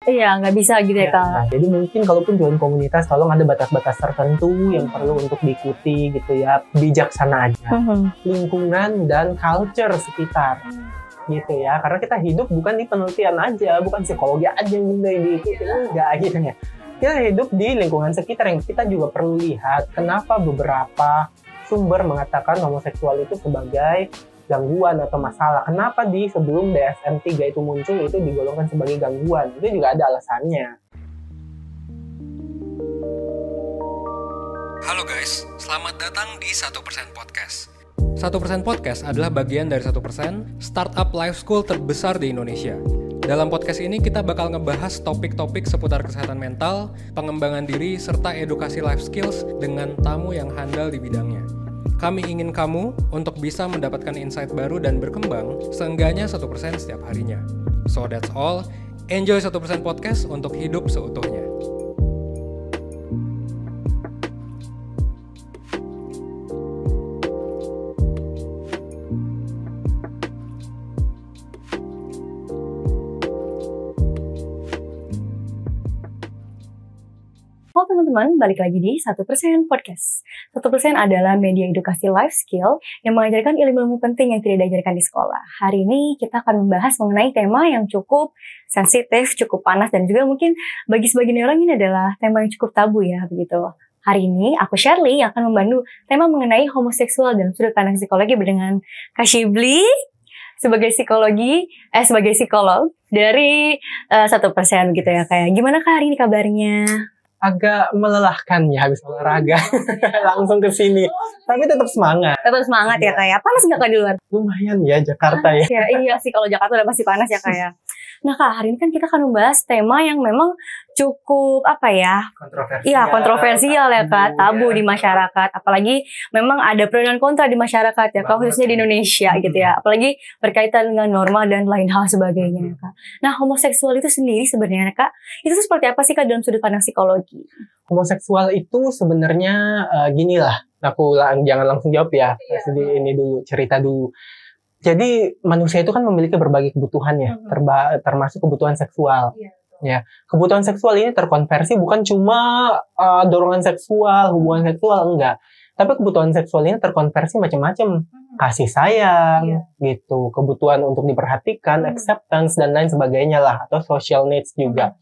Iya, nggak bisa gitu ya, Kak. Nah, jadi mungkin kalaupun join komunitas, tolong ada batas-batas tertentu yang perlu untuk diikuti gitu ya. Bijaksana aja. Lingkungan dan culture sekitar. Gitu ya, karena kita hidup bukan di penelitian aja, bukan psikologi aja yang diikuti, enggak gitu ya. Kita hidup di lingkungan sekitar yang kita juga perlu lihat kenapa beberapa sumber mengatakan homoseksual itu sebagai gangguan atau masalah. Kenapa di sebelum DSM-3 itu muncul itu digolongkan sebagai gangguan, itu juga ada alasannya. Halo guys, selamat datang di 1% Podcast. 1% Podcast adalah bagian dari 1% startup life school terbesar di Indonesia. Dalam podcast ini kita bakal ngebahas topik-topik seputar kesehatan mental, pengembangan diri, serta edukasi life skills dengan tamu yang handal di bidangnya. Kami ingin kamu untuk bisa mendapatkan insight baru dan berkembang seenggaknya 1% setiap harinya. So that's all, enjoy 1% Podcast untuk hidup seutuhnya. Halo teman-teman, balik lagi di 1% Podcast. 1% adalah media edukasi life skill yang mengajarkan ilmu-ilmu penting yang tidak diajarkan di sekolah. Hari ini kita akan membahas mengenai tema yang cukup sensitif, cukup panas, dan juga mungkin bagi sebagian orang ini adalah tema yang cukup tabu ya, begitu. Hari ini aku Shirley yang akan membantu tema mengenai homoseksual dalam sudut pandang psikologi dengan Kak Shibli sebagai psikolog dari 1% gitu ya, kayak gimana Kak hari ini kabarnya? Agak melelahkan ya habis olahraga. Langsung ke sini. Tapi tetap semangat. Tetap semangat ya kayak. Panas nggak Kak di luar? Lumayan ya Jakarta ya. Iya sih, kalau Jakarta udah pasti panas ya kayak. Nah Kak, hari ini kan kita akan membahas tema yang memang cukup kontroversial. Iya, kontroversial ya Kak, tabu di masyarakat. Apalagi memang ada pro dan kontra di masyarakat ya Kak, khususnya di Indonesia gitu ya. Apalagi berkaitan dengan norma dan lain hal sebagainya ya Kak. Nah, homoseksual itu sendiri sebenarnya Kak, itu seperti apa sih Kak dalam sudut pandang psikologi? Homoseksual itu sebenarnya gini lah. Aku jangan langsung jawab ya. Ini dulu, cerita dulu. Jadi manusia itu kan memiliki berbagai kebutuhan ya, termasuk kebutuhan seksual. Ya, kebutuhan seksual ini terkonversi bukan cuma dorongan seksual, hubungan seksual, enggak. Tapi kebutuhan seksual ini terkonversi macam-macam, kasih sayang, gitu, kebutuhan untuk diperhatikan, acceptance dan lain sebagainya lah, atau social needs juga.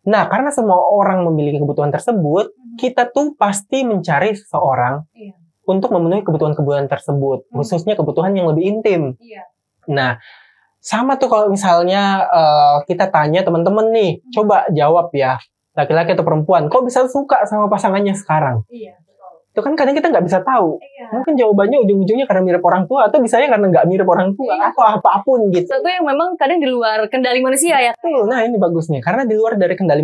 Nah, karena semua orang memiliki kebutuhan tersebut, kita tuh pasti mencari seseorang untuk memenuhi kebutuhan-kebutuhan tersebut, khususnya kebutuhan yang lebih intim. Nah, sama tuh kalau misalnya kita tanya teman-teman nih, coba jawab ya, laki-laki atau perempuan, kok bisa suka sama pasangannya sekarang? Itu kan kadang kita nggak bisa tahu. Mungkin jawabannya ujung-ujungnya karena mirip orang tua, atau bisanya karena nggak mirip orang tua, atau apapun gitu. Sesuatu yang memang kadang di luar kendali manusia ya. Nah ini bagusnya, karena di luar dari kendali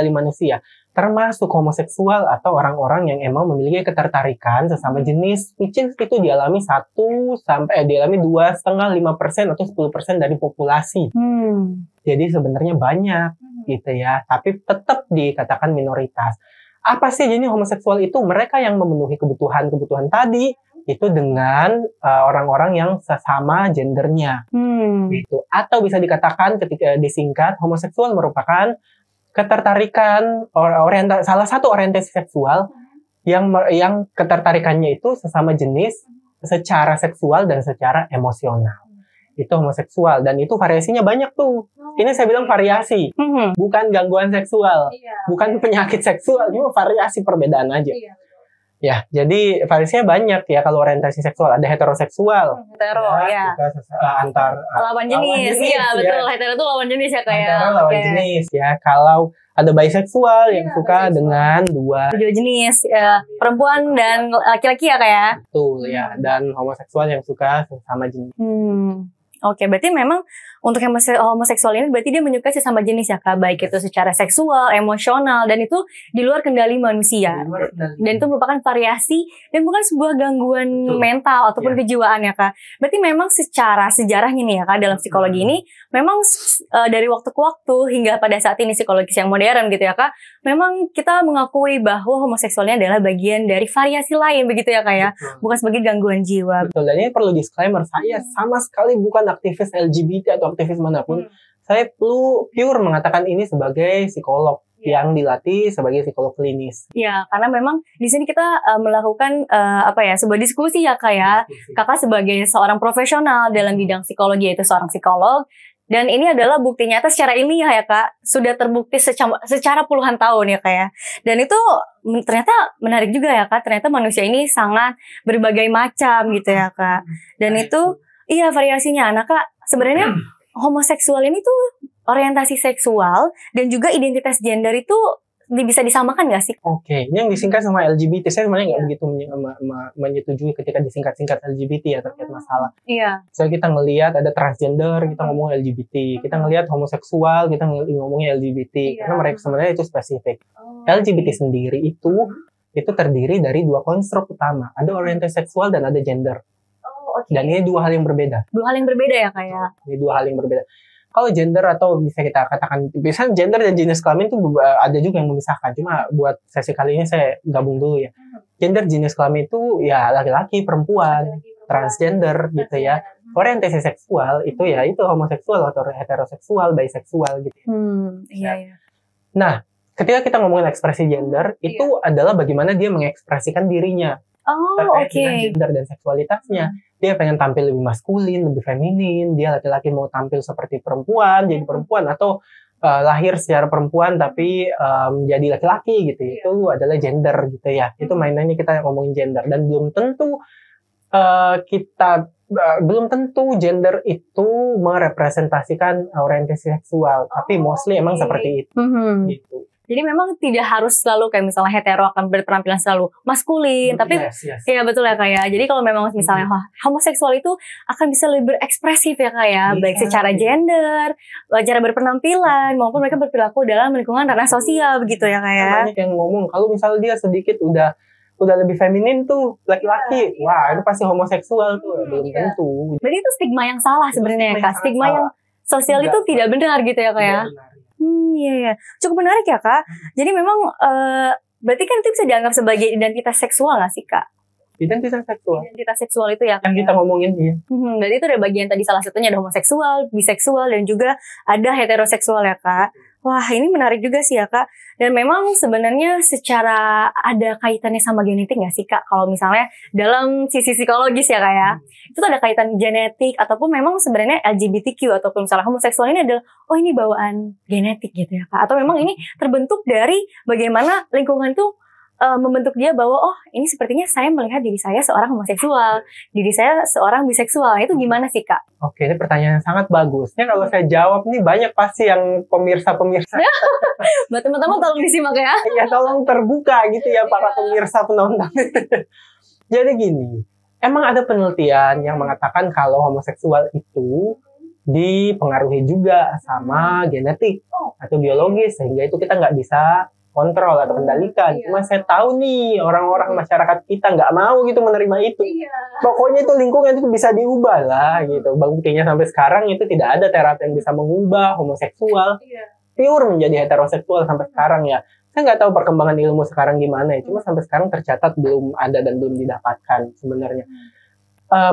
manusia. Termasuk homoseksual atau orang-orang yang emang memiliki ketertarikan sesama jenis, which is itu dialami 2,5% atau 10% dari populasi. Jadi sebenarnya banyak gitu ya, tapi tetap dikatakan minoritas. Apa sih jenis homoseksual itu? Mereka yang memenuhi kebutuhan-kebutuhan tadi itu dengan orang-orang yang sesama gendernya. Gitu. Atau bisa dikatakan ketika disingkat, homoseksual merupakan ketertarikan salah satu orientasi seksual yang ketertarikannya itu sesama jenis secara seksual dan secara emosional. Itu homoseksual, dan itu variasinya banyak tuh. Ini saya bilang variasi, bukan gangguan seksual, bukan penyakit seksual, ini variasi perbedaan aja. Ya, jadi variasinya banyak ya. Kalau orientasi seksual ada heteroseksual, antar lawan jenis, betul. Hetero itu lawan jenis ya kayak. Lawan jenis ya. Kalau ada biseksual yang suka dengan dua jenis, perempuan dan laki-laki ya kayak. Betul ya, dan homoseksual yang suka sesama jenis. Oke, berarti memang untuk homoseksual ini berarti dia menyukai sesama jenis ya Kak, baik itu secara seksual, emosional, dan itu di luar kendali manusia. Dan itu merupakan variasi dan bukan sebuah gangguan mental ataupun kejiwaan ya Kak. Berarti memang secara sejarahnya nih ya Kak, dalam psikologi ini memang dari waktu ke waktu hingga pada saat ini psikologis yang modern gitu ya Kak, memang kita mengakui bahwa homoseksualnya adalah bagian dari variasi lain begitu ya Kak ya, bukan sebagai gangguan jiwa. Betul, dan ini perlu disclaimer, saya sama sekali bukan aktivis LGBT atau aktivis manapun. Saya pure mengatakan ini sebagai psikolog yang dilatih sebagai psikolog klinis. Iya, karena memang di sini kita melakukan sebuah diskusi ya Kak ya. Kakak sebagai seorang profesional dalam bidang psikologi, yaitu seorang psikolog. Dan ini adalah bukti nyata secara ilmiah ya Kak. Sudah terbukti secara puluhan tahun ya Kak ya. Dan itu ternyata menarik juga ya Kak. Ternyata manusia ini sangat berbagai macam gitu ya Kak. Dan itu iya variasinya. Nah Kak, sebenarnya homoseksual ini tuh orientasi seksual dan juga identitas gender itu bisa disamakan nggak sih? Oke, ini yang disingkat sama LGBT. Saya sebenarnya nggak begitu menyetujui ketika disingkat-singkat LGBT ya terkait masalah. Iya. So kita ngelihat ada transgender, kita ngomong LGBT. Kita ngelihat homoseksual, kita ngomongnya LGBT. Karena mereka sebenarnya itu spesifik. LGBT sendiri itu terdiri dari dua konstruk utama. Ada orientasi seksual dan ada gender. Dan ini dua hal yang berbeda. Dua hal yang berbeda ya Kak ya? Ini dua hal yang berbeda. Kalau gender atau bisa kita katakan, biasanya gender dan jenis kelamin itu ada juga yang memisahkan. Cuma buat sesi kali ini saya gabung dulu ya. Gender jenis kelamin itu ya laki-laki, perempuan, transgender gitu ya. Orientasi seksual itu ya itu homoseksual atau heteroseksual, biseksual gitu. Iya. Nah, ketika kita ngomongin ekspresi gender, itu adalah bagaimana dia mengekspresikan dirinya. Terkait dengan gender dan seksualitasnya. Dia pengen tampil lebih maskulin, lebih feminin. Dia laki-laki mau tampil seperti perempuan, jadi perempuan. Atau lahir secara perempuan tapi jadi laki-laki gitu. Itu adalah gender gitu ya. Itu mainannya kita ngomongin gender. Dan belum tentu gender itu merepresentasikan orientasi seksual. Tapi mostly emang seperti itu. Gitu. Jadi memang tidak harus selalu kayak misalnya hetero akan berpenampilan selalu maskulin, tapi iya betul ya Kak ya. Jadi kalau memang misalnya homoseksual itu akan bisa lebih berekspresif ya Kak ya, baik secara gender, cara berpenampilan maupun mereka berperilaku dalam lingkungan ranah sosial begitu ya Kak ya. Banyak yang ngomong kalau misalnya dia sedikit udah lebih feminin tuh laki-laki, wah itu pasti homoseksual tuh, belum tentu. Berarti itu stigma yang salah sebenarnya ya Kak, stigma yang sosial itu tidak benar gitu ya Kak ya. Iya. Cukup menarik ya Kak. Jadi memang berarti kan itu bisa dianggap sebagai identitas seksual nggak sih Kak? Identitas seksual. Identitas seksual itu ya Kak. Yang kita ngomongin ya. Berarti itu ada bagian tadi salah satunya ada homoseksual, biseksual dan juga ada heteroseksual ya Kak. Wah ini menarik juga sih ya Kak. Dan memang sebenarnya secara ada kaitannya sama genetik nggak sih Kak? Kalau misalnya dalam sisi psikologis ya Kak ya. Itu ada kaitan genetik ataupun memang sebenarnya LGBTQ ataupun misalnya homoseksual ini adalah ini bawaan genetik gitu ya Kak. Atau memang ini terbentuk dari bagaimana lingkungan tuh membentuk dia bahwa ini sepertinya saya melihat diri saya seorang homoseksual, diri saya seorang biseksual. Itu gimana sih Kak? Oke, ini pertanyaan yang sangat bagusnya. Kalau saya jawab nih banyak pasti yang pemirsa-pemirsa. Buat teman-teman tolong disimak ya. Iya, tolong terbuka gitu ya para pemirsa penonton. Jadi gini, emang ada penelitian yang mengatakan kalau homoseksual itu dipengaruhi juga sama genetik atau biologis, sehingga itu kita nggak bisa kontrol atau kendalikan. Cuma saya tahu nih orang-orang masyarakat kita nggak mau gitu menerima itu. Pokoknya itu lingkungan itu bisa diubah lah gitu. Buktinya sampai sekarang itu tidak ada terapi yang bisa mengubah homoseksual pure menjadi heteroseksual sampai sekarang ya. Saya nggak tahu perkembangan ilmu sekarang gimana ya. Cuma sampai sekarang tercatat belum ada dan belum didapatkan sebenarnya.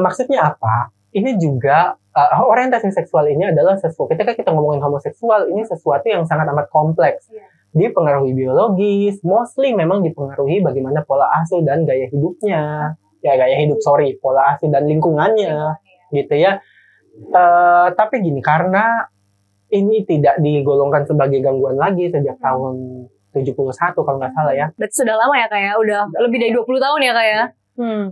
Maksudnya apa? Ini juga orientasi seksual ini adalah sesuatu. Ketika kita ngomongin homoseksual, ini sesuatu yang sangat amat kompleks. Dipengaruhi biologis, mostly memang dipengaruhi bagaimana pola asuh dan gaya hidupnya. Pola asuh dan lingkungannya, gitu ya. Tapi gini, karena ini tidak digolongkan sebagai gangguan lagi sejak tahun 71 kalau nggak salah ya. Berarti sudah lama ya Kak ya, udah lebih dari 20 tahun ya Kak ya.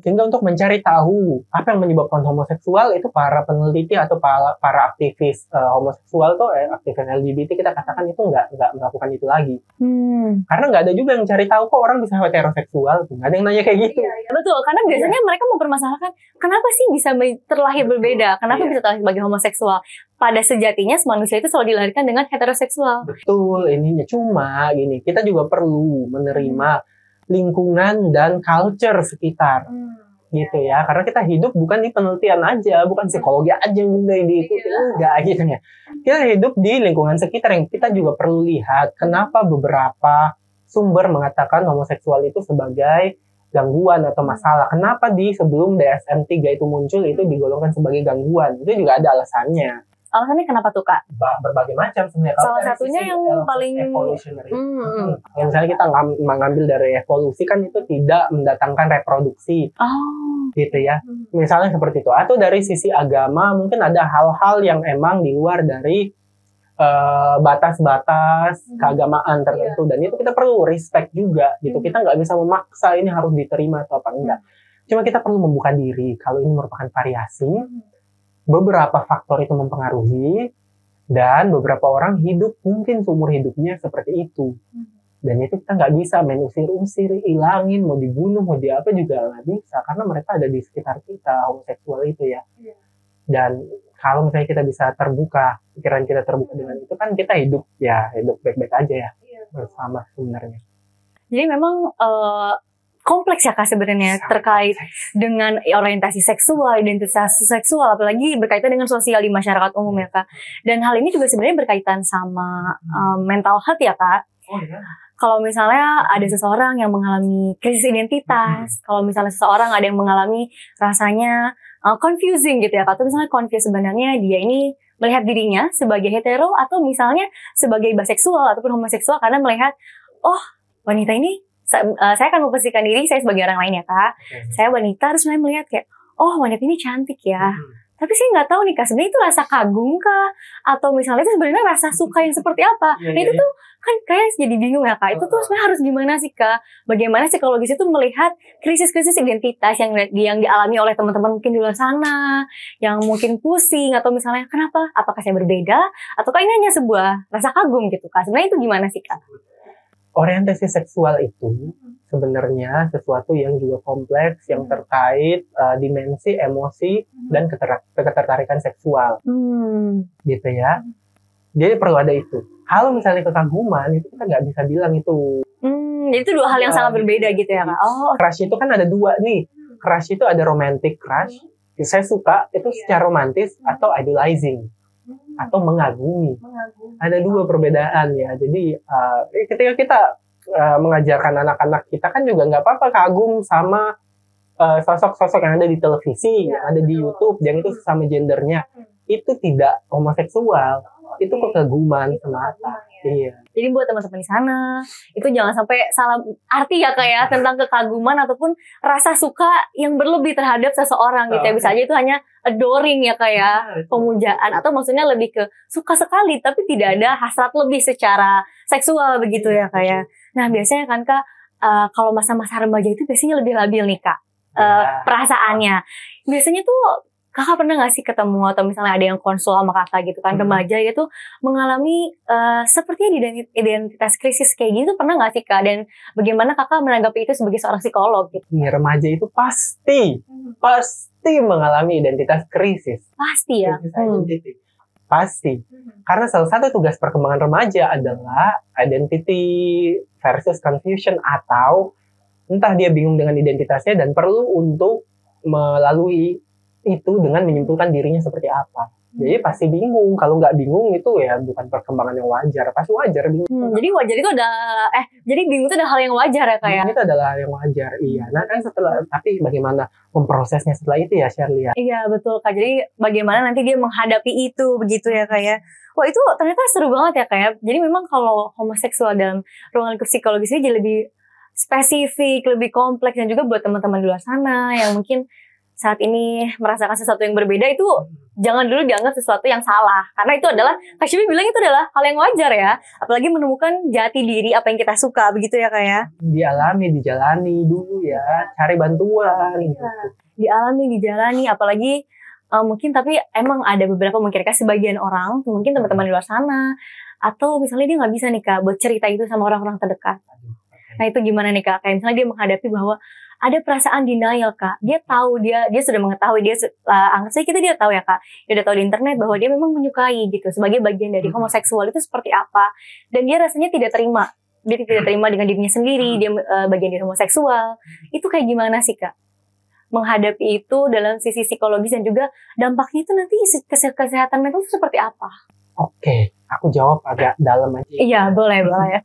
Sehingga untuk mencari tahu apa yang menyebabkan homoseksual itu para peneliti atau para aktivis homoseksual tuh aktivis LGBT kita katakan itu nggak melakukan itu lagi. Karena nggak ada juga yang cari tahu kok orang bisa heteroseksual, nggak ada yang nanya kayak gitu. Iya, betul, karena biasanya mereka mempermasalahkan kenapa sih bisa terlahir berbeda, kenapa bisa terlahir sebagai homoseksual. Pada sejatinya manusia itu selalu dilahirkan dengan heteroseksual. Betul, ininya cuma gini, kita juga perlu menerima lingkungan dan culture sekitar gitu ya, karena kita hidup bukan di penelitian aja, bukan psikologi aja yang diikuti enggak gitu ya. Kita hidup di lingkungan sekitar yang kita juga perlu lihat kenapa beberapa sumber mengatakan homoseksual itu sebagai gangguan atau masalah. Kenapa di sebelum DSM-3 itu muncul itu digolongkan sebagai gangguan, itu juga ada alasannya. Alasannya kenapa tuh Kak? Berbagai macam sebenarnya. Salah satunya yang paling evolutionary. Yang misalnya kita mengambil dari evolusi kan itu tidak mendatangkan reproduksi. Gitu ya. Misalnya seperti itu. Atau dari sisi agama mungkin ada hal-hal yang emang di luar dari batas-batas keagamaan tertentu, dan itu kita perlu respect juga gitu. Kita nggak bisa memaksa ini harus diterima atau apa enggak. Cuma kita perlu membuka diri kalau ini merupakan variasi. Beberapa faktor itu mempengaruhi, dan beberapa orang hidup mungkin seumur hidupnya seperti itu. Dan itu kita nggak bisa main usir-usir, ilangin, mau dibunuh, mau diapa juga nggak bisa, karena mereka ada di sekitar kita, homoseksual itu ya. Dan kalau misalnya kita bisa terbuka, pikiran kita terbuka dengan itu, kan kita hidup baik-baik aja ya bersama sebenarnya. Jadi memang kompleks ya Kak sebenarnya terkait dengan orientasi seksual, identitas seksual, apalagi berkaitan dengan sosial di masyarakat umum ya Kak. Dan hal ini juga sebenarnya berkaitan sama mental health ya Kak. Kalau misalnya ada seseorang yang mengalami krisis identitas, kalau misalnya seseorang ada yang mengalami rasanya confusing gitu ya Kak, atau misalnya confused sebenarnya dia ini melihat dirinya sebagai hetero atau misalnya sebagai biseksual ataupun homoseksual, karena melihat, oh wanita ini, saya akan memposisikan diri saya sebagai orang lain ya Kak. Saya wanita, terus saya melihat kayak, oh wanita ini cantik ya. Tapi saya nggak tahu nih Kak, sebenarnya itu rasa kagum kah? Atau misalnya itu sebenarnya rasa suka yang seperti apa? Nah itu tuh kan kayak jadi bingung ya Kak. Itu tuh sebenarnya harus gimana sih Kak? Bagaimana psikologis itu melihat krisis-krisis identitas yang dialami oleh teman-teman mungkin di luar sana, yang mungkin pusing, atau misalnya kenapa? Apakah saya berbeda? Ataukah ini hanya sebuah rasa kagum gitu Kak? Sebenarnya itu gimana sih Kak? Orientasi seksual itu sebenarnya sesuatu yang juga kompleks, yang terkait dimensi emosi dan ketertarikan seksual, gitu ya. Jadi perlu ada itu. Kalau misalnya kekaguman itu kita nggak bisa bilang itu. Jadi itu dua hal yang sangat berbeda gitu ya Kak. Crush itu kan ada dua nih. Crush itu ada romantic crush, saya suka itu secara romantis, atau idolizing, atau mengagumi. Ada dua perbedaan ya. Jadi ketika kita mengajarkan anak-anak kita kan juga nggak apa-apa kagum sama sosok-sosok yang ada di televisi, yang ada di YouTube, yang itu sesama gendernya. Itu tidak homoseksual, itu kekaguman semata. Iya. Jadi buat teman-teman di sana, itu jangan sampai salah arti ya Kak ya, tentang kekaguman ataupun rasa suka yang berlebih terhadap seseorang gitu ya. Bisa aja itu hanya adoring ya Kak ya, pemujaan, atau maksudnya lebih ke suka sekali tapi tidak ada hasrat lebih secara seksual begitu ya Kak ya. Nah biasanya kan Kak, kalau masa-masa remaja itu biasanya lebih labil nih Kak, perasaannya. Biasanya tuh Kakak pernah gak sih ketemu atau misalnya ada yang konsul sama Kakak gitu kan, remaja itu mengalami sepertinya identitas krisis kayak gitu, pernah gak sih Kak? Dan bagaimana Kakak menanggapi itu sebagai seorang psikolog gitu? Remaja itu pasti mengalami identitas krisis. Pasti ya? Pasti. Karena salah satu tugas perkembangan remaja adalah identity versus confusion, atau entah dia bingung dengan identitasnya dan perlu untuk melalui itu dengan menyimpulkan dirinya seperti apa. Jadi pasti bingung. Kalau nggak bingung itu ya bukan perkembangan yang wajar. Pasti wajar bingung. Jadi wajar itu jadi bingung itu adalah hal yang wajar ya Kak ya? Itu adalah hal yang wajar, iya. Nah kan tapi bagaimana memprosesnya setelah itu ya Shirley ya? Iya betul Kak. Jadi bagaimana nanti dia menghadapi itu begitu ya Kak ya? Wah itu ternyata seru banget ya Kak ya. Jadi memang kalau homoseksual dalam ruangan psikologisnya jadi lebih spesifik, lebih kompleks, dan juga buat teman-teman di luar sana yang mungkin saat ini merasakan sesuatu yang berbeda, itu jangan dulu dianggap sesuatu yang salah, karena itu adalah, Kak Syubi bilang itu adalah hal yang wajar ya, apalagi menemukan jati diri apa yang kita suka, begitu ya Kak ya? Dialami, dijalani dulu ya, cari bantuan gitu. Dialami, dijalani, apalagi mungkin tapi emang ada beberapa mungkin Kak, sebagian orang, mungkin teman-teman di luar sana, atau misalnya dia nggak bisa nih Kak buat cerita itu sama orang-orang terdekat. Nah itu gimana nih Kak? Kayak misalnya dia menghadapi bahwa ada perasaan denial Kak. Dia tahu, dia sudah mengetahui, anggap saja dia tahu ya Kak. Dia udah tahu di internet bahwa dia memang menyukai gitu sebagai bagian dari homoseksual itu seperti apa. Dan dia rasanya tidak terima. Dia tidak terima dengan dirinya sendiri, dia bagian dari homoseksual. Itu kayak gimana sih Kak? Menghadapi itu dalam sisi psikologis dan juga dampaknya itu nanti kesehatan mental itu seperti apa? Oke, aku jawab agak dalam aja. Iya, boleh ya.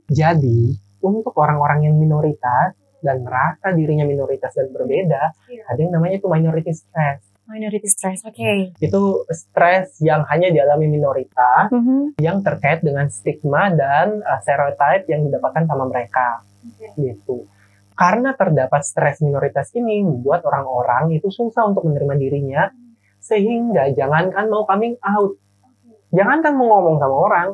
Jadi, untuk orang-orang yang minoritas dan merasa dirinya minoritas dan berbeda, ada yang namanya itu minority stress. Minority stress, oke. Itu stres yang hanya dialami minoritas, yang terkait dengan stigma dan stereotip yang didapatkan sama mereka. Gitu. Karena terdapat stres minoritas ini membuat orang-orang itu susah untuk menerima dirinya, sehingga jangankan mau coming out, jangankan mau ngomong sama orang,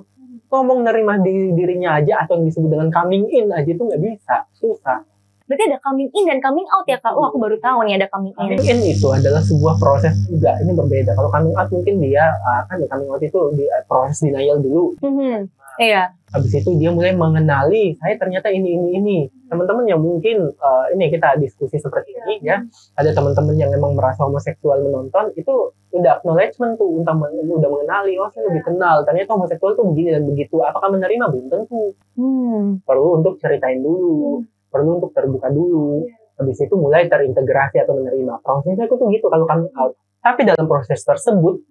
ngomong nerima dirinya aja atau yang disebut dengan coming in aja itu nggak bisa, susah. Berarti ada coming in dan coming out ya Kak? Oh, aku baru tahu nih ada coming in. Coming in itu adalah sebuah proses juga, ini berbeda. Kalau coming out mungkin dia, kan ya coming out itu proses denial dulu. Iya. Habis itu dia mulai mengenali, saya ternyata ini. Teman-teman yang mungkin, ini kita diskusi seperti ini ya, ada teman-teman yang memang merasa homoseksual menonton, itu udah acknowledgement tuh, udah mengenali, oh saya lebih kenal, ternyata homoseksual tuh begini dan begitu. Apakah menerima? Belum tentu. Perlu untuk ceritain dulu. Perlu untuk terbuka dulu, habis itu mulai terintegrasi atau menerima. Prosesnya itu tuh gitu kalau coming out. Tapi dalam proses tersebut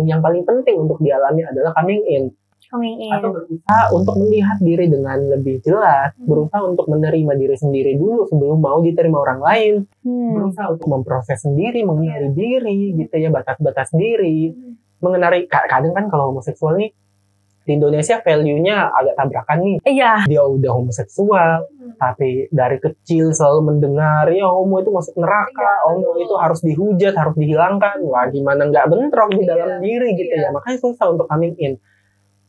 yang paling penting untuk dialami adalah coming in. Atau berusaha untuk melihat diri dengan lebih jelas, berusaha untuk menerima diri sendiri dulu sebelum mau diterima orang lain, berusaha untuk memproses sendiri, mengenali diri, gitu ya, batas-batas diri, mengenali. Kadang kan kalau homoseksual nih di Indonesia value-nya agak tabrakan nih. Iya. Dia udah homoseksual, tapi dari kecil selalu mendengar ya homo itu masuk neraka, homo itu harus dihujat, harus dihilangkan. Wah, gimana nggak bentrok di dalam diri gitu ya. Makanya susah untuk coming in.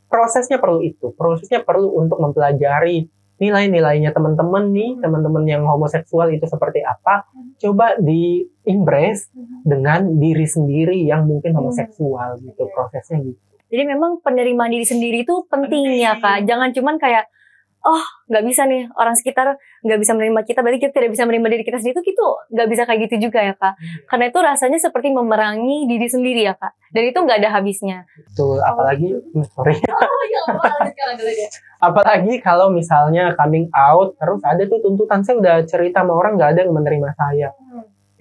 Prosesnya perlu itu. Prosesnya perlu untuk mempelajari nilai-nilainya teman-teman nih, teman-teman yang homoseksual itu seperti apa. Coba di-embrace dengan diri sendiri yang mungkin homoseksual gitu. Prosesnya gitu. Jadi memang penerimaan diri sendiri itu penting ya Kak. Jangan cuman kayak, oh nggak bisa nih orang sekitar nggak bisa menerima kita, berarti kita tidak bisa menerima diri kita sendiri, itu nggak bisa kayak gitu juga ya Kak. Karena itu rasanya seperti memerangi diri sendiri ya Kak. Dan itu nggak ada habisnya. Betul, apalagi, apalagi kalau misalnya coming out, terus ada tuh tuntutan, saya udah cerita sama orang nggak ada yang menerima saya.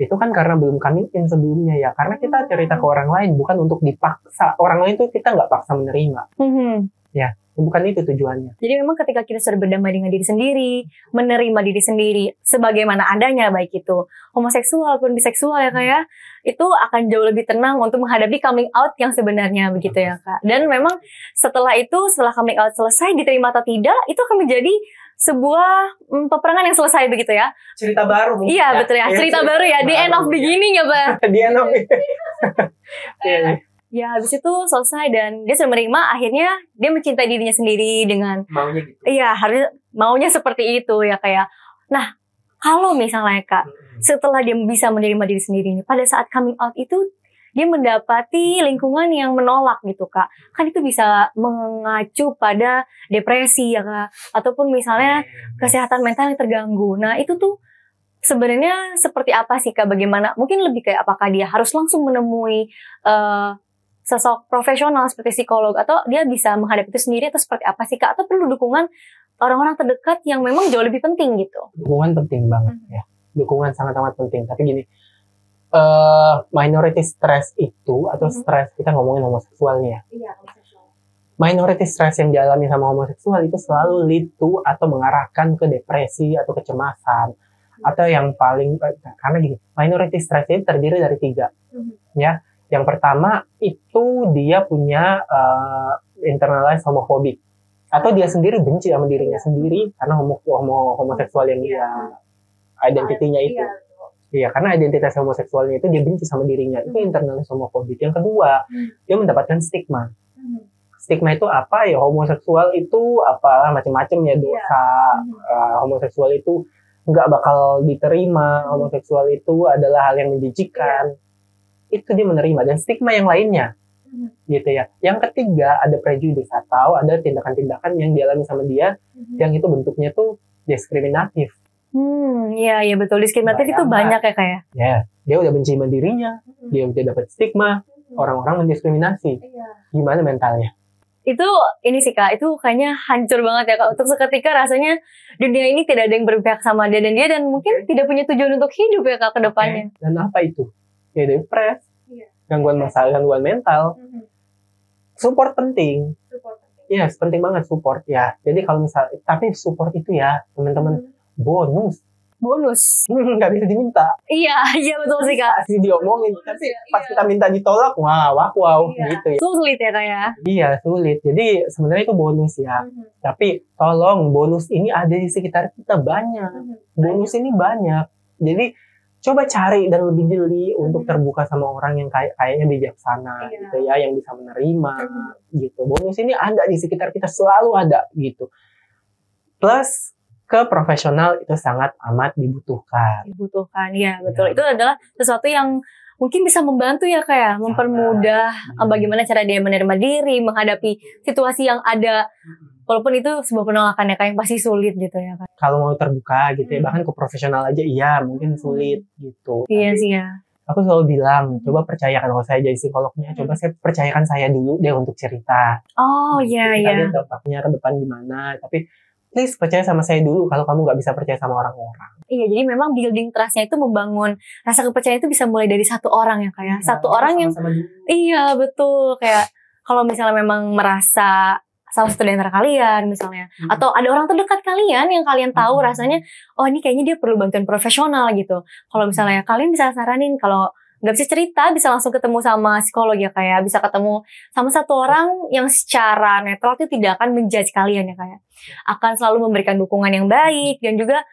Itu kan karena belum coming in sebelumnya ya. Karena kita cerita ke orang lain, bukan untuk dipaksa. Orang lain tuh kita nggak paksa menerima. Ya, bukan itu tujuannya. Jadi memang ketika kita sudah berdamai dengan diri sendiri, menerima diri sendiri sebagaimana adanya, baik itu homoseksual ataupun biseksual ya Kak ya, itu akan jauh lebih tenang untuk menghadapi coming out yang sebenarnya begitu ya Kak. Dan memang setelah coming out selesai, diterima atau tidak, itu akan menjadi sebuah peperangan yang selesai begitu ya. Cerita baru mungkin. Iya, betul ya. Cerita baru ya. The end of beginning ya, Pak. The end of Ya, habis itu selesai dan dia sudah menerima, akhirnya dia mencintai dirinya sendiri dengan maunya gitu. Iya, harus maunya seperti itu ya kayak. Nah, kalau misalnya Kak, setelah dia bisa menerima diri sendiri nih, pada saat coming out itu dia mendapati lingkungan yang menolak gitu Kak. Kan itu bisa mengacu pada depresi ya Kak. Ataupun misalnya kesehatan mental yang terganggu. Nah itu tuh sebenarnya seperti apa sih Kak? Bagaimana? Mungkin lebih kayak apakah dia harus langsung menemui sosok profesional seperti psikolog. Atau dia bisa menghadapi itu sendiri atau seperti apa sih Kak? Atau perlu dukungan orang-orang terdekat yang memang jauh lebih penting gitu? Dukungan penting banget ya. Dukungan sangat-sangat penting. Tapi gini, minority stress itu atau stres, kita ngomongin homoseksualnya. Iya, homoseksual. Minority stress yang dialami sama homoseksual itu selalu lead to atau mengarahkan ke depresi atau kecemasan. Atau yang paling, karena gini, minority stress ini terdiri dari 3. Ya, yang pertama itu dia punya internalized homophobic. Atau dia sendiri benci sama dirinya sendiri karena homoseksual yang dia identitinya itu. Iya, karena identitas homoseksualnya itu dia benci sama dirinya. Itu internalis homofobik. Yang kedua, dia mendapatkan stigma. Stigma itu apa ya? Homoseksual itu apa macam-macam ya, dosa. Homoseksual itu nggak bakal diterima. Homoseksual itu adalah hal yang menjijikan. Itu dia menerima. Dan stigma yang lainnya. Gitu ya. Yang ketiga, ada prejudice atau ada tindakan-tindakan yang dialami sama dia yang itu bentuknya tuh diskriminatif. Iya betul, diskriminatif itu banyak ya kayak. Ya, dia udah benci sama dirinya, dia udah dapat stigma, orang-orang mendiskriminasi. Gimana mentalnya? Itu ini sih Kak, itu kayaknya hancur banget ya Kak. Untuk seketika rasanya dunia ini tidak ada yang berpihak sama dia dan mungkin tidak punya tujuan untuk hidup ya Kak ke depannya. Dan apa itu? Ya depres, gangguan mental. Support penting. Iya, penting banget support ya. Jadi kalau misalnya, tapi support itu ya teman-teman bonus, bonus. Nggak bisa diminta. Iya betul sih Kak. Pasti diomongin, tapi pas kita minta ditolak, wow gitu ya. Sulit ya Kak ya. Iya, sulit. Jadi sebenarnya itu bonus ya. Tapi tolong, bonus ini ada di sekitar kita banyak. Bonus ini banyak. Jadi coba cari dan lebih jeli untuk terbuka sama orang yang kayaknya bijaksana gitu ya, yang bisa menerima gitu. Bonus ini ada di sekitar kita, selalu ada gitu. Plus ke profesional itu sangat amat dibutuhkan. Ya betul. Itu adalah sesuatu yang mungkin bisa membantu ya kayak mempermudah bagaimana cara dia menerima diri, menghadapi situasi yang ada. Walaupun itu sebuah penolakan ya kayak yang pasti sulit gitu ya kan. Kalau mau terbuka gitu ya, bahkan ke profesional aja iya mungkin sulit gitu. Iya sih ya. Aku selalu bilang, coba percayakan, kalau saya jadi psikolognya, coba saya percayakan saya dulu deh untuk cerita. Oh iya. Kita lihat dampaknya ke depan gimana, tapi please percaya sama saya dulu kalau kamu nggak bisa percaya sama orang-orang. Iya, jadi memang building trust-nya itu membangun rasa kepercayaan itu bisa mulai dari satu orang ya kayak. Satu orang yang iya betul, kayak kalau misalnya memang merasa salah satu dari antara kalian misalnya, atau ada orang terdekat kalian yang kalian tahu rasanya, oh ini kayaknya dia perlu bantuan profesional gitu. Kalau misalnya kalian bisa saranin, kalau nggak bisa cerita, bisa langsung ketemu sama psikolog ya kayak, bisa ketemu sama satu orang yang secara netral itu tidak akan menjudge kalian ya kayak, akan selalu memberikan dukungan yang baik dan juga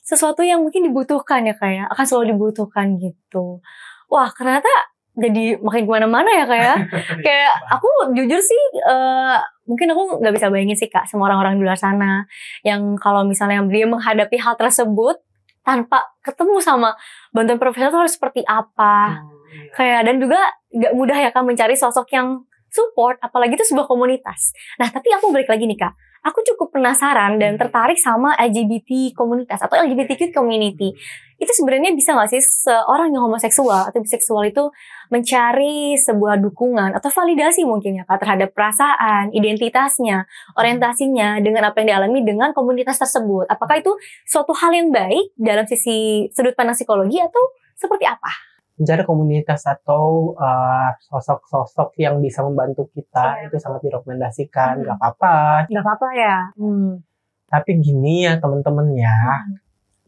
sesuatu yang mungkin dibutuhkan ya kayak, akan selalu dibutuhkan gitu. Wah ternyata jadi makin kemana-mana ya kayak, kayak aku jujur sih mungkin aku nggak bisa bayangin sih Kak sama orang-orang di luar sana yang kalau misalnya dia menghadapi hal tersebut tanpa ketemu sama bantuan profesional harus seperti apa. Kayak dan juga nggak mudah ya Kak mencari sosok yang support, apalagi itu sebuah komunitas. Nah tapi aku balik lagi nih Kak, aku cukup penasaran dan tertarik sama LGBT komunitas atau LGBTQ community. Itu sebenarnya bisa nggak sih seorang yang homoseksual atau biseksual itu mencari sebuah dukungan atau validasi mungkin ya Kak terhadap perasaan, identitasnya, orientasinya dengan apa yang dialami dengan komunitas tersebut. Apakah itu suatu hal yang baik dalam sisi sudut pandang psikologi atau seperti apa? Mencari komunitas atau sosok-sosok yang bisa membantu kita itu sangat direkomendasikan. Nggak apa-apa. Nggak apa-apa ya. Tapi gini ya teman-teman ya,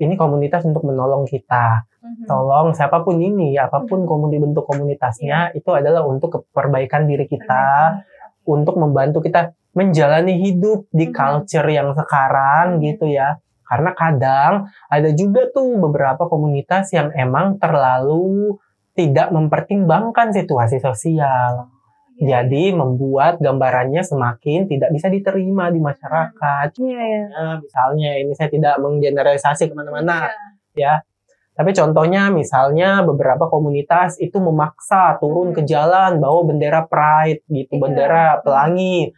ini komunitas untuk menolong kita. Tolong siapapun ini, apapun bentuk komunitasnya, itu adalah untuk perbaikan diri kita, untuk membantu kita menjalani hidup di culture yang sekarang gitu ya. Karena kadang ada juga tuh beberapa komunitas yang emang terlalu tidak mempertimbangkan situasi sosial. Jadi membuat gambarannya semakin tidak bisa diterima di masyarakat. Nah, misalnya ini saya tidak menggeneralisasi kemana-mana ya. Tapi contohnya misalnya beberapa komunitas itu memaksa turun ke jalan bawa bendera Pride gitu, bendera pelangi,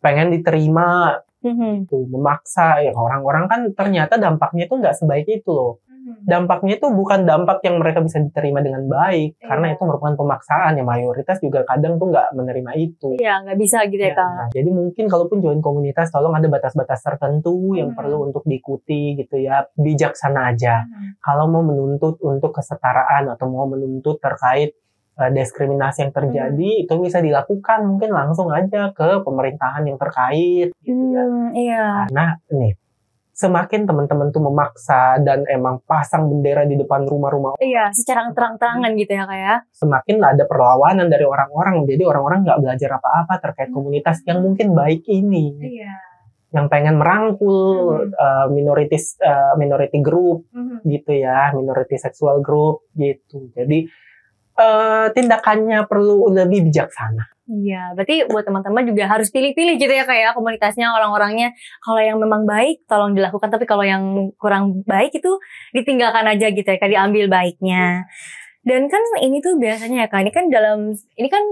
pengen diterima. Itu memaksa ya, orang-orang kan ternyata dampaknya itu nggak sebaik itu loh. Dampaknya itu bukan dampak yang mereka bisa diterima dengan baik, karena itu merupakan pemaksaan ya, mayoritas juga kadang tuh nggak menerima itu. Iya, nggak bisa gitu ya Kak. Nah, jadi mungkin kalaupun join komunitas, tolong ada batas-batas tertentu yang perlu untuk diikuti gitu ya, bijaksana aja. Kalau mau menuntut untuk kesetaraan atau mau menuntut terkait diskriminasi yang terjadi, itu bisa dilakukan mungkin langsung aja ke pemerintahan yang terkait gitu ya. Karena nih, semakin teman-teman tuh memaksa dan emang pasang bendera di depan rumah-rumah, secara terang-terangan gitu ya kayak, semakin ada perlawanan dari orang-orang. Jadi orang-orang nggak belajar apa-apa terkait komunitas yang mungkin baik ini, yang pengen merangkul minority group gitu ya, minority sexual group gitu. Jadi tindakannya perlu lebih bijaksana. Iya, berarti buat teman-teman juga harus pilih-pilih gitu ya kayak komunitasnya, orang-orangnya. Kalau yang memang baik, tolong dilakukan. Tapi kalau yang kurang baik itu ditinggalkan aja gitu ya, kayak diambil baiknya. Dan kan ini tuh biasanya ya Kak, ini kan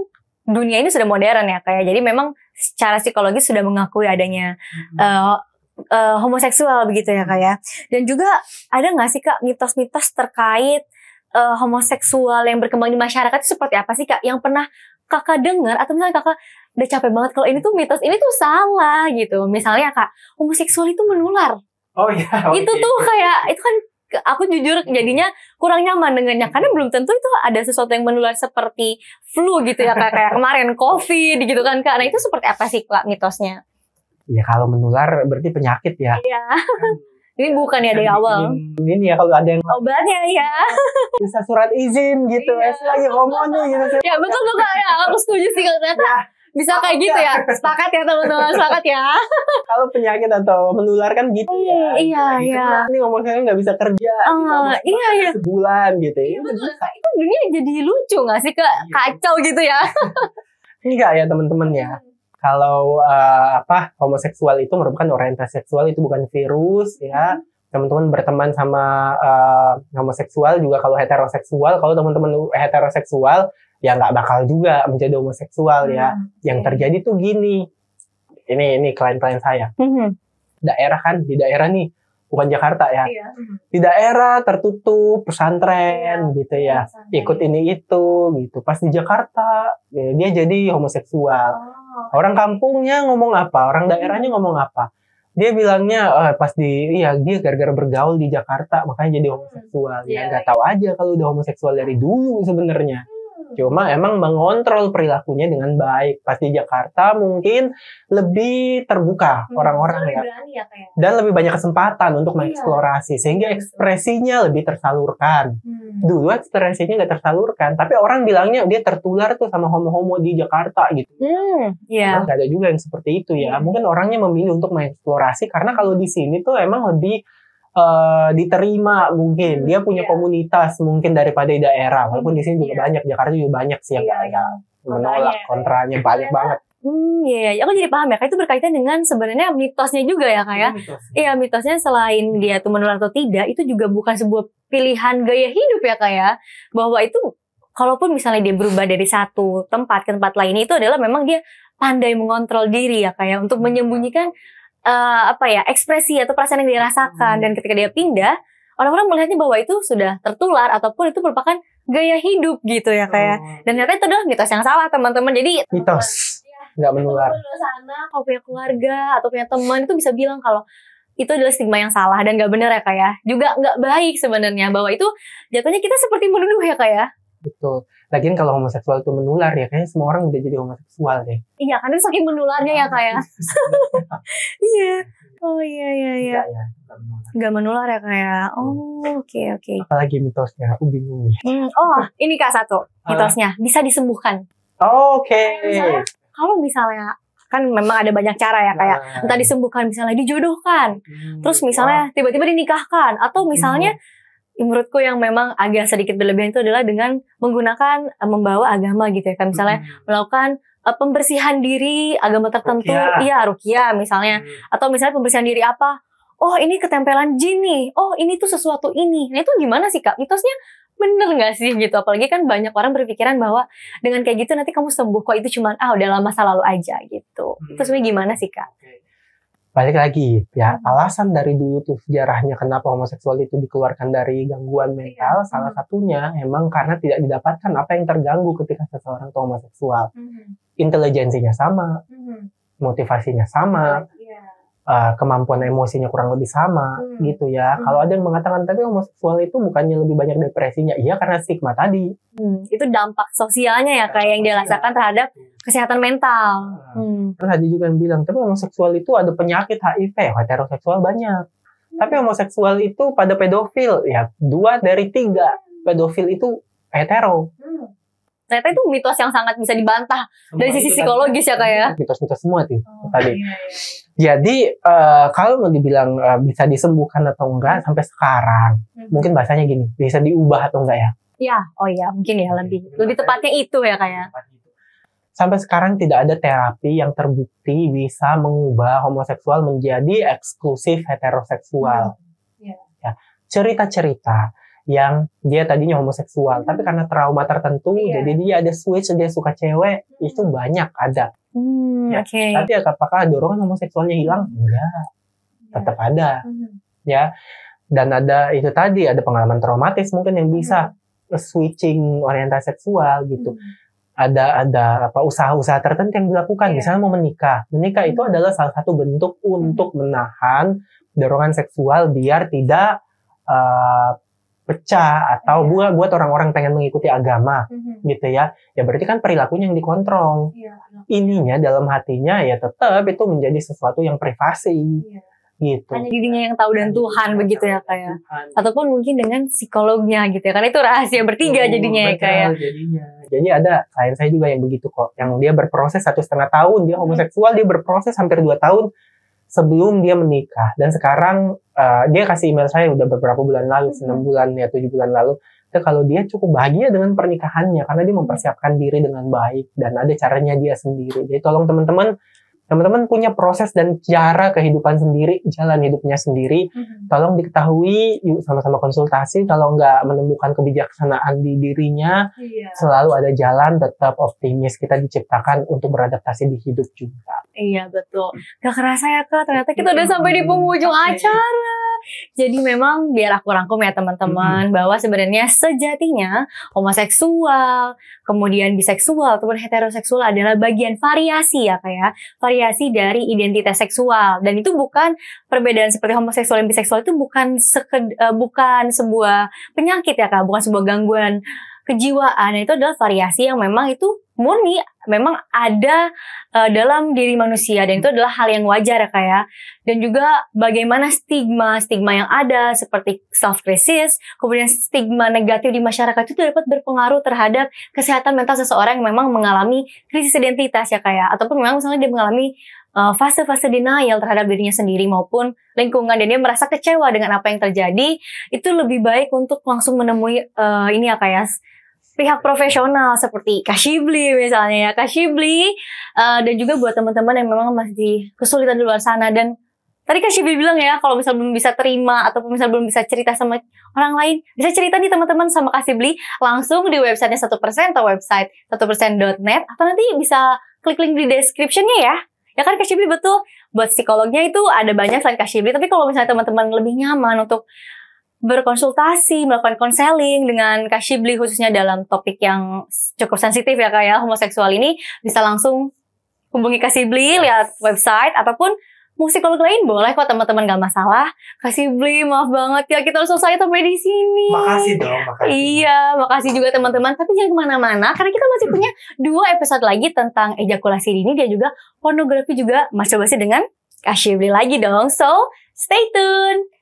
dunia ini sudah modern ya kayak. Jadi memang secara psikologis sudah mengakui adanya homoseksual begitu ya Kak ya. Dan juga ada nggak sih Kak mitos-mitos terkait homoseksual yang berkembang di masyarakat itu seperti apa sih Kak? Yang pernah Kakak dengar atau misalnya Kakak udah capek banget kalau ini tuh mitos, ini tuh salah gitu. Misalnya Kak, homoseksual itu menular. Itu tuh kayak, itu kan aku jujur jadinya kurang nyaman dengannya karena belum tentu itu ada sesuatu yang menular seperti flu gitu ya Kak, kayak kemarin COVID gitu kan Kak. Nah, itu seperti apa sih Kak mitosnya? Ya kalau menular berarti penyakit ya. Ini bukan ya dari awal. Ini ya kalau ada yang Obatnya ya. bisa surat izin gitu, Iya. lagi ngomong nih gitu. Ya betul Kak ya. Aku setuju sih kalau ternyata bisa kayak gitu ya. Sepakat ya teman-teman, sepakat ya. Kalau penyakit atau menular kan gitu ya. Iya, gitu. iya. Nah, ini ngomongnya nggak bisa kerja. Iya, iya. Sebulan gitu. Iya betul. Itu dunia jadi lucu nggak sih Kak? Kacau gitu ya. Enggak ya teman-teman ya. Kalau homoseksual itu merupakan orientasi seksual, itu bukan virus ya. Teman-teman berteman sama homoseksual juga. Kalau heteroseksual, kalau teman-teman heteroseksual ya nggak bakal juga menjadi homoseksual ya. Yang terjadi tuh gini. Ini klien-klien saya. Daerah kan, di daerah nih, bukan Jakarta ya. Di daerah tertutup, pesantren gitu ya. Ikut ini itu gitu. Pas di Jakarta ya, dia jadi homoseksual. Orang kampungnya ngomong apa? Orang daerahnya ngomong apa? Dia bilangnya dia gara-gara bergaul di Jakarta makanya jadi homoseksual. Ya nggak tahu aja kalau udah homoseksual dari dulu sebenarnya. Cuma emang mengontrol perilakunya dengan baik. Pas di Jakarta mungkin lebih terbuka orang-orang ya. Dan lebih banyak kesempatan untuk mengeksplorasi. Sehingga ekspresinya lebih tersalurkan. Dulu ekspresinya nggak tersalurkan. Tapi orang bilangnya dia tertular tuh sama homo-homo di Jakarta gitu. Nggak ada juga yang seperti itu ya. Mungkin orangnya memilih untuk mengeksplorasi. Karena kalau di sini tuh emang lebih diterima mungkin. Dia punya komunitas mungkin daripada di daerah. Walaupun di sini juga banyak. Jakarta juga banyak sih yang menolak, kontranya banyak banget. Iya, aku jadi paham ya. Kayak itu berkaitan dengan sebenarnya mitosnya juga ya Kak ya. Iya, mitosnya selain dia tuh menular atau tidak, itu juga bukan sebuah pilihan gaya hidup ya Kak ya. Bahwa itu kalaupun misalnya dia berubah dari satu tempat ke tempat lain, itu adalah memang dia pandai mengontrol diri ya Kak ya. Untuk menyembunyikan ekspresi atau perasaan yang dia rasakan. Dan ketika dia pindah, orang-orang melihatnya bahwa itu sudah tertular ataupun itu merupakan gaya hidup gitu ya kayak. Dan ternyata itu adalah mitos yang salah teman-teman. Jadi mitos nggak menular. Kalau punya keluarga atau punya teman itu bisa bilang kalau itu adalah stigma yang salah dan nggak benar ya Kak ya. Juga nggak baik sebenarnya bahwa itu jatuhnya kita seperti menuduh ya Kak ya. Betul. Lagian kalau homoseksual itu menular ya kayaknya semua orang udah jadi homoseksual deh. Iya, karena saking menularnya ya Kak ya. Iya. Oh iya. Nggak menular ya Kak ya. Oh, oke. Apalagi mitosnya, aku bingung nih. Ini Kak satu mitosnya bisa disembuhkan. Oke. Kalau misalnya kan memang ada banyak cara ya kayak entah disembuhkan, misalnya dijodohkan, terus misalnya tiba-tiba dinikahkan, atau misalnya menurutku yang memang agak sedikit berlebihan itu adalah dengan menggunakan membawa agama gitu ya kan, misalnya melakukan pembersihan diri agama tertentu, ruqyah misalnya, atau misalnya pembersihan diri apa, ini ketempelan jin nih, ini tuh sesuatu ini. Nah itu gimana sih Kak, mitosnya bener nggak sih gitu? Apalagi kan banyak orang berpikiran bahwa dengan kayak gitu nanti kamu sembuh kok, itu cuman udah masa lalu aja gitu. Itu sebenarnya gimana sih Kak? Balik lagi ya, alasan dari dulu tuh sejarahnya kenapa homoseksual itu dikeluarkan dari gangguan mental, salah satunya emang karena tidak didapatkan apa yang terganggu ketika seseorang itu homoseksual. Intelijensinya sama, motivasinya sama, kemampuan emosinya kurang lebih sama gitu ya. Kalau ada yang mengatakan tapi homoseksual itu bukannya lebih banyak depresinya, iya karena stigma tadi. Itu dampak sosialnya ya kayak yang dirasakan terhadap kesehatan mental. Terus ada juga yang bilang tapi homoseksual itu ada penyakit HIV, heteroseksual banyak. Tapi homoseksual itu pada pedofil ya 2 dari 3 pedofil itu hetero. Ternyata itu mitos yang sangat bisa dibantah dari sisi psikologis ya Kak ya. Mitos-mitos semua tuh tadi. Jadi kalau mau dibilang bisa disembuhkan atau enggak sampai sekarang, mungkin bahasanya gini, bisa diubah atau enggak ya? Iya, mungkin ya lebih tepatnya itu ya Kak ya. Sampai sekarang tidak ada terapi yang terbukti bisa mengubah homoseksual menjadi eksklusif heteroseksual. Ya, cerita-cerita yang dia tadinya homoseksual, tapi karena trauma tertentu, jadi dia ada switch, dia suka cewek, itu banyak ada. Tapi apakah dorongan homoseksualnya hilang? Enggak, tetap ada. Ya, dan ada itu tadi, ada pengalaman traumatis mungkin yang bisa switching orientasi seksual gitu. Ada usaha-usaha tertentu yang dilakukan, misalnya mau menikah itu adalah salah satu bentuk untuk menahan dorongan seksual biar tidak pecah atau buat orang-orang pengen mengikuti agama gitu ya berarti kan perilakunya yang dikontrol. Ininya dalam hatinya ya tetap itu menjadi sesuatu yang privasi gitu. Hanya dirinya yang tahu dan Tuhan begitu ya kayak. Tuhan. Ataupun mungkin dengan psikolognya gitu ya. Karena itu rahasia bertiga jadinya ya Betul, kayak. jadinya. Jadi ada klien saya juga yang begitu kok, yang dia berproses 1,5 tahun, dia homoseksual, dia berproses hampir 2 tahun sebelum dia menikah. Dan sekarang dia kasih email saya udah beberapa bulan lalu, 6 bulan ya 7 bulan lalu. Dan kalau dia cukup bahagia dengan pernikahannya karena dia mempersiapkan diri dengan baik dan ada caranya dia sendiri. Jadi tolong teman-teman punya proses dan cara kehidupan sendiri, jalan hidupnya sendiri. Tolong diketahui, yuk sama-sama konsultasi. Kalau nggak menemukan kebijaksanaan di dirinya, selalu ada jalan, tetap optimis. Kita diciptakan untuk beradaptasi di hidup juga. Iya betul. Gak kerasa ya Kak, ternyata kita udah sampai di penghujung acara. Jadi memang biar aku rangkum ya teman-teman, bahwa sebenarnya sejatinya homoseksual, kemudian biseksual ataupun heteroseksual adalah bagian variasi ya kayak variasi dari identitas seksual, dan itu bukan perbedaan seperti homoseksual dan biseksual itu bukan sebuah penyakit ya Kak, bukan sebuah gangguan kejiwaan. Itu adalah variasi yang memang itu murni memang ada dalam diri manusia, dan itu adalah hal yang wajar ya Kak ya. Dan juga bagaimana stigma yang ada seperti self crisis, kemudian stigma negatif di masyarakat itu dapat berpengaruh terhadap kesehatan mental seseorang yang memang mengalami krisis identitas ya Kak ya, ataupun memang misalnya dia mengalami fase-fase denial terhadap dirinya sendiri maupun lingkungan, dan dia merasa kecewa dengan apa yang terjadi. Itu lebih baik untuk langsung menemui ini ya Kak ya, pihak profesional seperti Kak Shibli misalnya ya, Kak Shibli, dan juga buat teman-teman yang memang masih kesulitan di luar sana. Dan tadi Kak Shibli bilang ya, kalau misal belum bisa terima ataupun misal belum bisa cerita sama orang lain, bisa cerita nih teman-teman sama Kak Shibli langsung di websitenya 1% atau website 1%.net, atau nanti bisa klik link di description-nya ya. Ya kan Kak Shibli, betul. Buat psikolognya itu ada banyak selain Kak Shibli, tapi kalau misalnya teman-teman lebih nyaman untuk berkonsultasi, melakukan konseling dengan Kak Shibli khususnya dalam topik yang cukup sensitif ya Kak ya, homoseksual ini, bisa langsung hubungi Kak Shibli lihat website, ataupun mau psikolog lain boleh kok teman-teman, gak masalah. Kak Shibli, maaf banget ya kita harus selesai sampai di sini. Makasih dong, makasih. Iya, makasih juga teman-teman. Tapi jangan kemana-mana karena kita masih punya 2 episode lagi tentang ejakulasi dini dan juga pornografi, juga masturbasi dengan Kak Shibli lagi dong. So, stay tune.